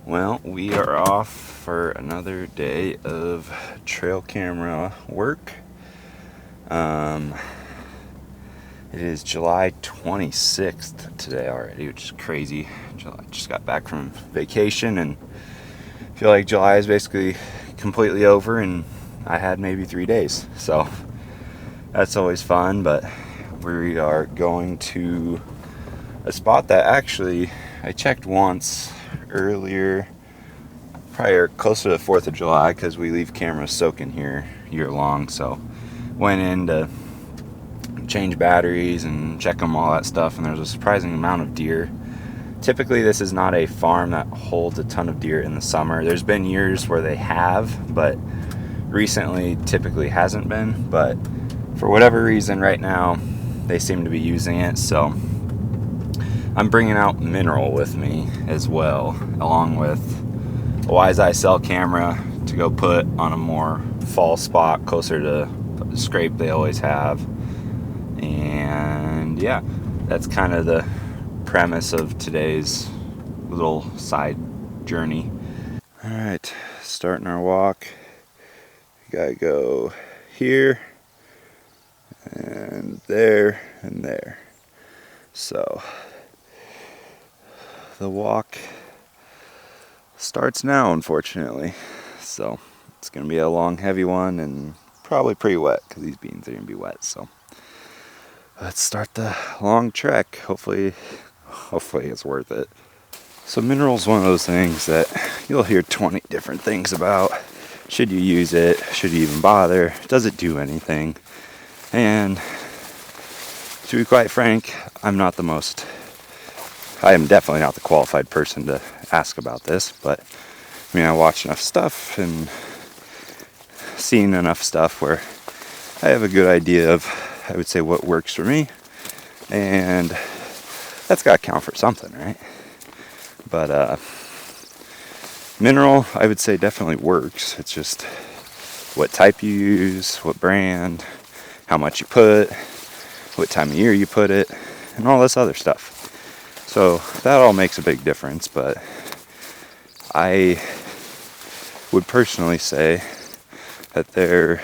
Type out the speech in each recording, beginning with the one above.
Well, we are off for another day of trail camera work. It is July 26th today already, which is crazy. I just got back from vacation and feel like July is basically completely over, and I had maybe 3 days. So that's always fun, but we are going to a spot that actually I checked once earlier, probably closer to the 4th of July, because we leave cameras soaking here year long. So went in to change batteries and check them, all that stuff, and there's a surprising amount of deer. Typically this is not a farm that holds a ton of deer in the summer. There's been years where they have, but recently typically hasn't been. But for whatever reason right now they seem to be using it, so I'm bringing out Mineral with me as well, along with a Axcel camera to go put on a more fall spot closer to the scrape they always have. And yeah, that's kind of the premise of today's little side journey. All right, starting our walk. We gotta go here and there and there. So the walk starts now, unfortunately. So it's gonna be a long, heavy one and probably pretty wet because these beans are gonna be wet. So let's start the long trek. Hopefully it's worth it. So Mineral's one of those things that you'll hear 20 different things about. Should you use it? Should you even bother? Does it do anything? And to be quite frank, I am definitely not the qualified person to ask about this, but I mean, I watch enough stuff and seen enough stuff where I have a good idea of, I would say, what works for me, and that's got to count for something, right? But Mineral, I would say, definitely works. It's just what type you use, what brand, how much you put, what time of year you put it, and all this other stuff. So that all makes a big difference, but I would personally say that there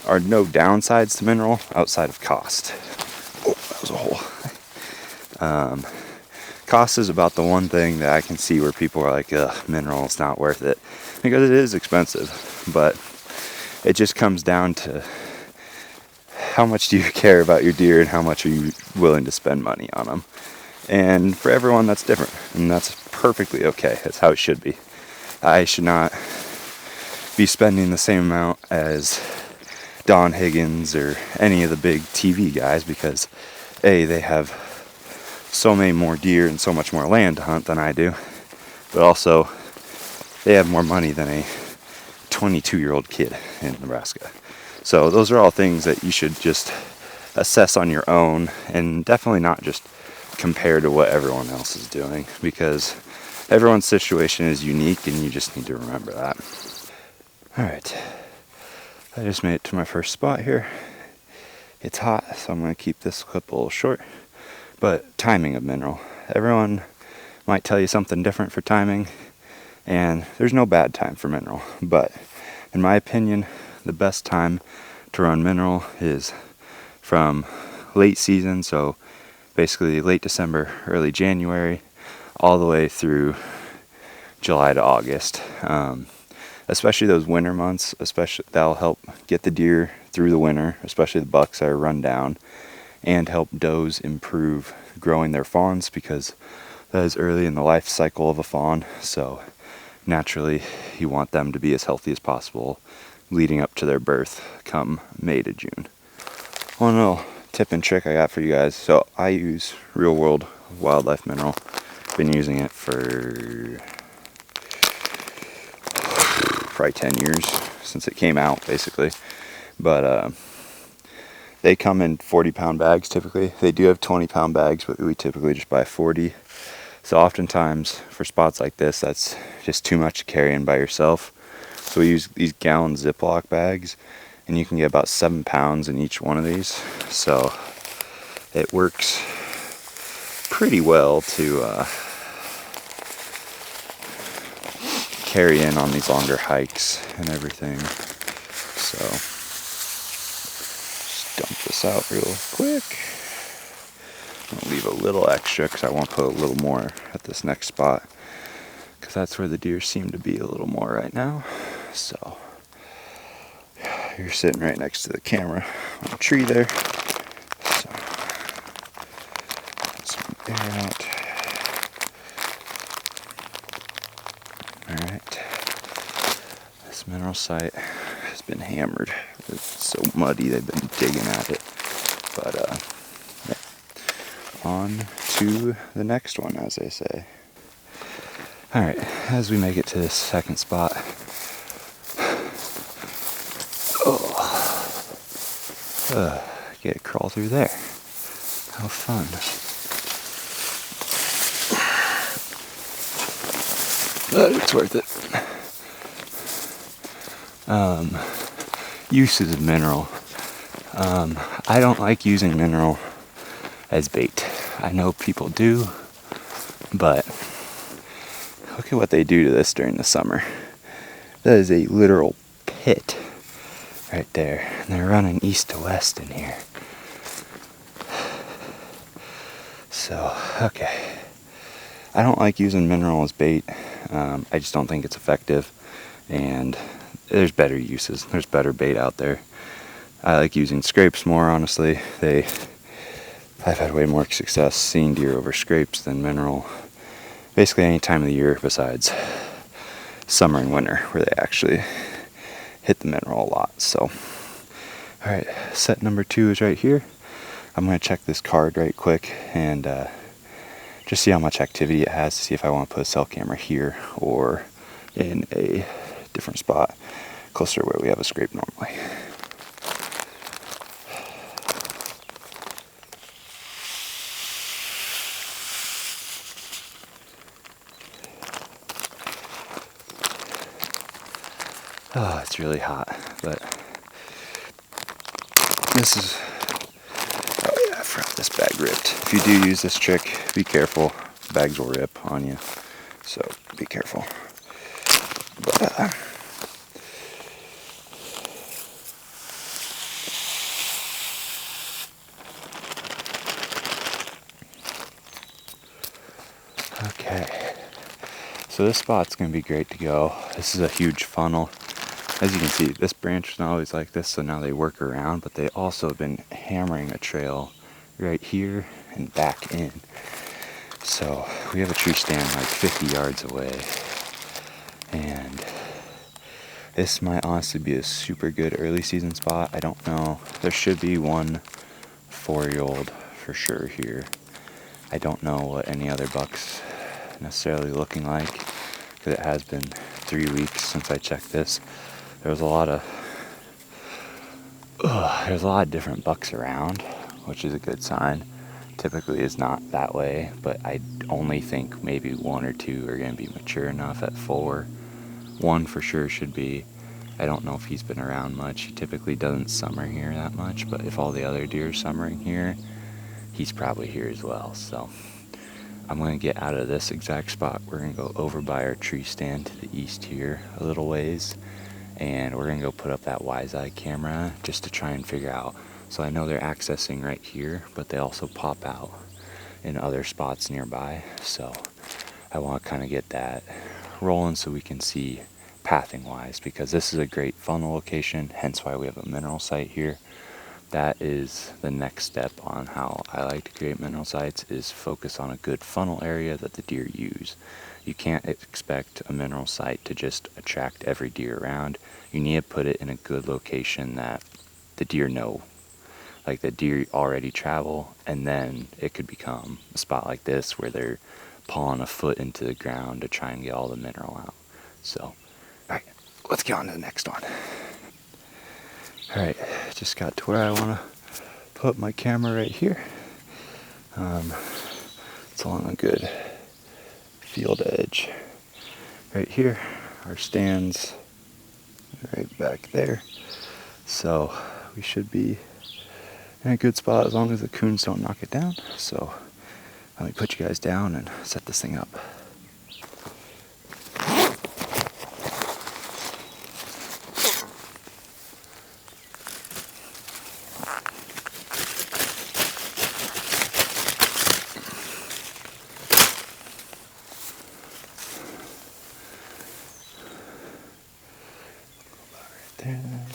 are no downsides to Mineral outside of cost. Oh, that was a hole. Cost is about the one thing that I can see where people are like, Mineral is not worth it, because it is expensive. But it just comes down to how much do you care about your deer and how much are you willing to spend money on them. And for everyone that's different, and that's perfectly okay. That's how it should be. I should not be spending the same amount as Don Higgins or any of the big TV guys, because A, they have so many more deer and so much more land to hunt than I do, but also they have more money than a 22-year-old kid in Nebraska. So those are all things that you should just assess on your own, and definitely not just compare to what everyone else is doing, because everyone's situation is unique and you just need to remember that. Alright, I just made it to my first spot here. It's hot, so I'm going to keep this clip a little short. But timing of Mineral. Everyone might tell you something different for timing, and there's no bad time for Mineral. But in my opinion, the best time to run Mineral is from late season, so basically late December, early January, all the way through July to August. Especially those winter months, that'll help get the deer through the winter, especially the bucks that are run down, and help does improve growing their fawns, because that is early in the life cycle of a fawn. So naturally you want them to be as healthy as possible leading up to their birth come May to June. One little tip and trick I got for you guys. So I use Real World Wildlife Mineral. Been using it for probably 10 years, since it came out basically. But they come in 40-pound bags typically. They do have 20-pound bags, but we typically just buy 40. So oftentimes for spots like this, that's just too much to carry in by yourself. So we use these gallon Ziploc bags, and you can get about 7 pounds in each one of these. So it works pretty well to carry in on these longer hikes and everything. So just dump this out real quick. I'll leave a little extra because I want to put a little more at this next spot, because that's where the deer seem to be a little more right now. So you're sitting right next to the camera on a tree there. So get some air out. Alright. This mineral site has been hammered. It's so muddy they've been digging at it. But yeah. On to the next one, as they say. Alright, as we make it to this second spot. Get to crawl through there. How fun. But it's worth it. Uses of mineral. I don't like using mineral as bait. I know people do, but look at what they do to this during the summer. That is a literal pit right there. And they're running east to west in here. So, okay. I don't like using mineral as bait. I just don't think it's effective. And there's better uses. There's better bait out there. I like using scrapes more, honestly. I've had way more success seeing deer over scrapes than mineral. Basically any time of the year besides summer and winter, where they actually hit the mineral a lot. So, alright, set number 2 is right here. I'm going to check this card right quick and just see how much activity it has to see if I want to put a cell camera here or in a different spot closer to where we have a scrape normally. Oh, it's really hot, but this is, oh yeah, I forgot this bag ripped. If you do use this trick, be careful. Bags will rip on you, so be careful. But, okay, so this spot's going to be great to go. This is a huge funnel. As you can see, this branch is not always like this, so now they work around, but they also have been hammering a trail right here and back in. So we have a tree stand like 50 yards away, and this might honestly be a super good early season spot. I don't know. There should be one 4-year-old for sure here. I don't know what any other bucks necessarily looking like, because it has been 3 weeks since I checked this. There's a lot of different bucks around, which is a good sign. Typically it's not that way, but I only think maybe 1 or 2 are going to be mature enough at 4. 1 for sure should be. I don't know if he's been around much. He typically doesn't summer here that much, but if all the other deer are summering here, he's probably here as well. So I'm going to get out of this exact spot. We're going to go over by our tree stand to the east here a little ways, and we're going to go put up that WiseEye camera just to try and figure out. So I know they're accessing right here, but they also pop out in other spots nearby. So I want to kind of get that rolling so we can see pathing wise, because this is a great funnel location, hence why we have a mineral site here. That is the next step on how I like to create mineral sites, is focus on a good funnel area that the deer use. You can't expect a mineral site to just attract every deer around. You need to put it in a good location that the deer know, like the deer already travel, and then it could become a spot like this where they're pawing a foot into the ground to try and get all the mineral out. So, alright, let's get on to the next one. Alright, just got to where I want to put my camera right here. It's along a good field edge right here. Our stand's right back there. So we should be in a good spot as long as the coons don't knock it down. So let me put you guys down and set this thing up. there then.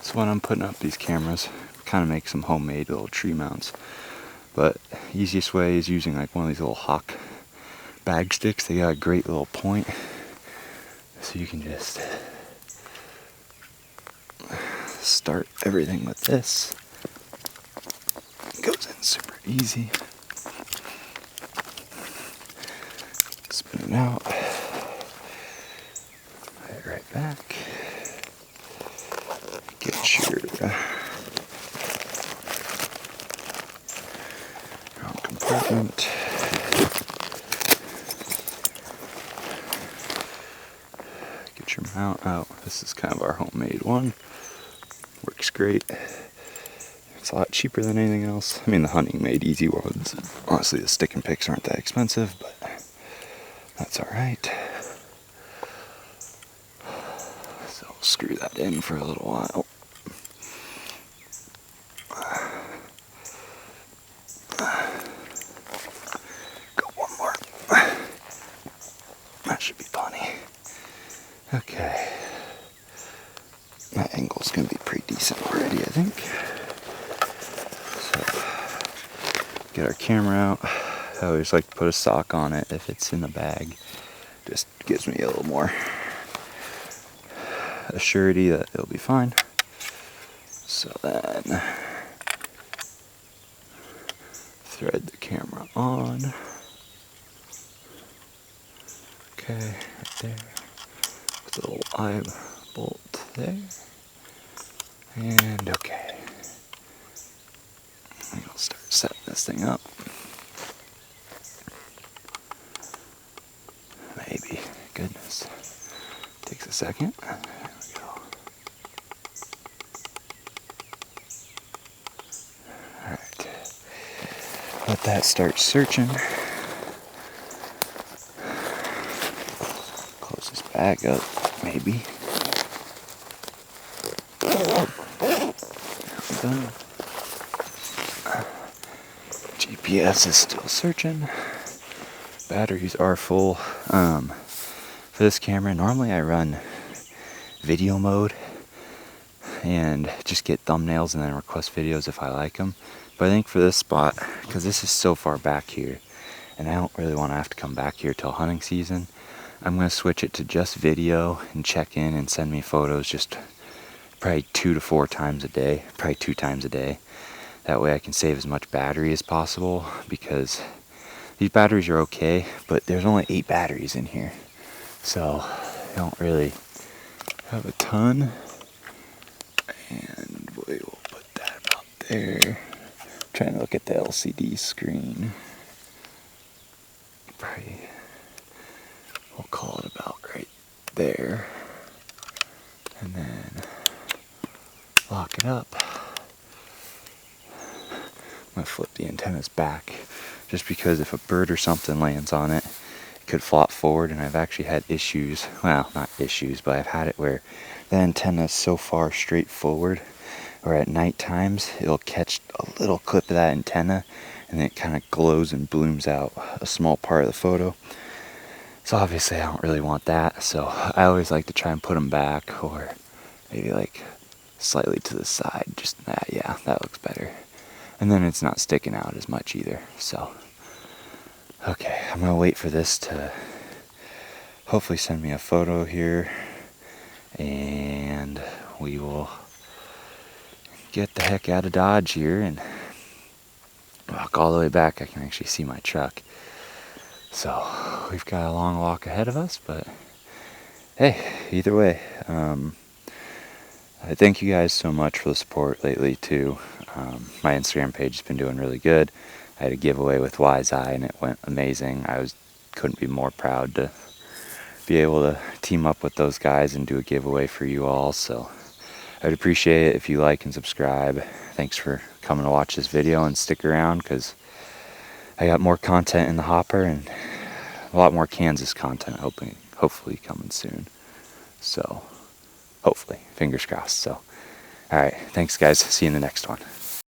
So when I'm putting up these cameras, kind of make some homemade little tree mounts. But easiest way is using like one of these little Hawk bag sticks. They got a great little point, so you can just start everything with this. It goes in super easy. Spin it out. Put it right back. Get your compartment. Get your mount out. This is kind of our homemade one. Works great. It's a lot cheaper than anything else. I mean, the hunting made easy ones. Honestly, the stick and picks aren't that expensive, but that's alright. So I'll screw that in for a little while. Go one more. That should be plenty. Okay. That angle's going to be pretty decent already, I think. So, get our camera out. I always like to put a sock on it if it's in the bag. Just gives me a little more assurity that it'll be fine. So then, thread the camera on. Okay, right there. Put the little eye bolt there. And okay. I'll start setting this thing up. Maybe. Goodness. Takes a second. There we go. Alright. Let that start searching. Close this bag up, maybe. Done. GPS is still searching. Batteries are full. For this camera, normally I run video mode and just get thumbnails and then request videos if I like them. But I think for this spot, because this is so far back here, and I don't really want to have to come back here till hunting season, I'm going to switch it to just video and check in and send me photos just probably 2 to 4 times a day, probably 2 times a day. That way I can save as much battery as possible, because these batteries are okay, but there's only 8 batteries in here. So I don't really have a ton. And we will put that about there. I'm trying to look at the LCD screen. Probably, we'll call it about right there. And then lock it up. I'm going to flip the antennas back, just because if a bird or something lands on it, it could flop forward, and I've actually had issues, well, not issues, but I've had it where the antenna is so far straight forward, or at night times, it'll catch a little clip of that antenna, and then it kind of glows and blooms out a small part of the photo. So obviously I don't really want that, so I always like to try and put them back, or maybe like slightly to the side, just that, yeah, that looks better. And then it's not sticking out as much either, so. Okay, I'm gonna wait for this to hopefully send me a photo here, and we will get the heck out of Dodge here and walk all the way back. I can actually see my truck. So, we've got a long walk ahead of us, but hey, either way, I thank you guys so much for the support lately too. My Instagram page has been doing really good. I had a giveaway with Wise Eye and it went amazing. Couldn't be more proud to be able to team up with those guys and do a giveaway for you all. So I'd appreciate it if you like and subscribe. Thanks for coming to watch this video and stick around, because I got more content in the hopper and a lot more Kansas content hopefully coming soon. So hopefully, fingers crossed. So All right, thanks guys. See you in the next one.